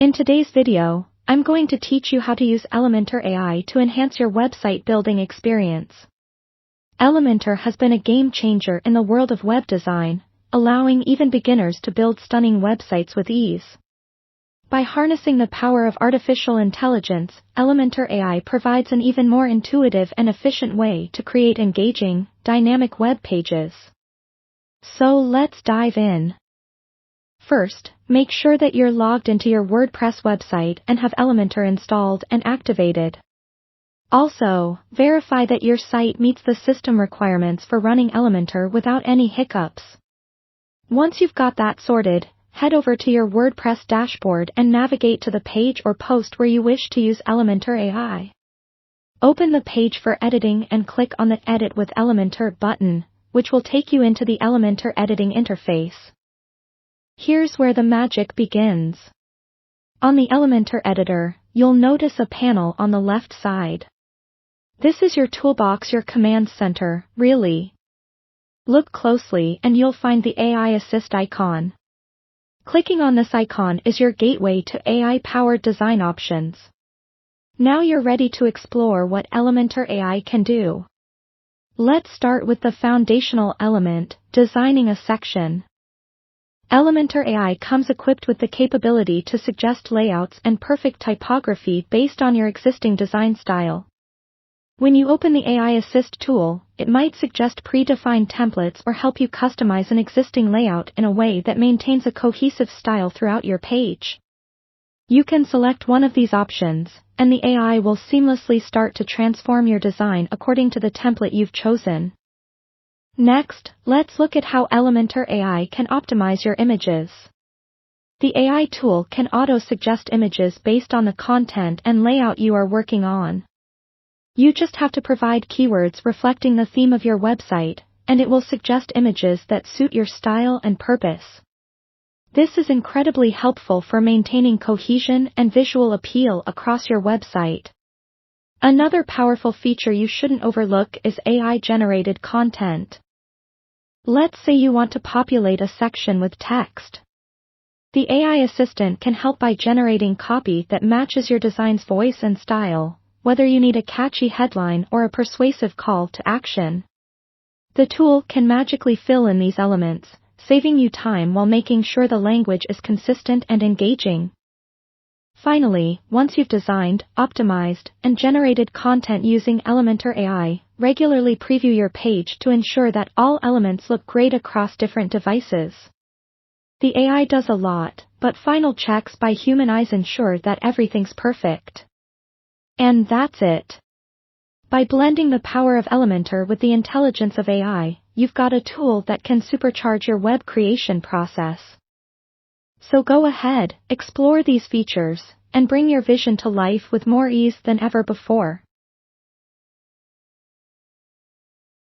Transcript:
In today's video, I'm going to teach you how to use Elementor AI to enhance your website building experience. Elementor has been a game changer in the world of web design, allowing even beginners to build stunning websites with ease. By harnessing the power of artificial intelligence, Elementor AI provides an even more intuitive and efficient way to create engaging, dynamic web pages. So let's dive in. First, make sure that you're logged into your WordPress website and have Elementor installed and activated. Also, verify that your site meets the system requirements for running Elementor without any hiccups. Once you've got that sorted, head over to your WordPress dashboard and navigate to the page or post where you wish to use Elementor AI. Open the page for editing and click on the Edit with Elementor button, which will take you into the Elementor editing interface. Here's where the magic begins. On the Elementor editor, you'll notice a panel on the left side. This is your toolbox, your command center, really. Look closely and you'll find the AI Assist icon. Clicking on this icon is your gateway to AI-powered design options. Now you're ready to explore what Elementor AI can do. Let's start with the foundational element, designing a section. Elementor AI comes equipped with the capability to suggest layouts and perfect typography based on your existing design style. When you open the AI Assist tool, it might suggest predefined templates or help you customize an existing layout in a way that maintains a cohesive style throughout your page. You can select one of these options, and the AI will seamlessly start to transform your design according to the template you've chosen. Next, let's look at how Elementor AI can optimize your images. The AI tool can auto-suggest images based on the content and layout you are working on. You just have to provide keywords reflecting the theme of your website, and it will suggest images that suit your style and purpose. This is incredibly helpful for maintaining cohesion and visual appeal across your website. Another powerful feature you shouldn't overlook is AI-generated content. Let's say you want to populate a section with text. The AI assistant can help by generating copy that matches your design's voice and style, whether you need a catchy headline or a persuasive call to action. The tool can magically fill in these elements, saving you time while making sure the language is consistent and engaging. Finally, once you've designed, optimized, and generated content using Elementor AI, regularly preview your page to ensure that all elements look great across different devices. The AI does a lot, but final checks by human eyes ensure that everything's perfect. And that's it. By blending the power of Elementor with the intelligence of AI, you've got a tool that can supercharge your web creation process. So go ahead, explore these features, and bring your vision to life with more ease than ever before.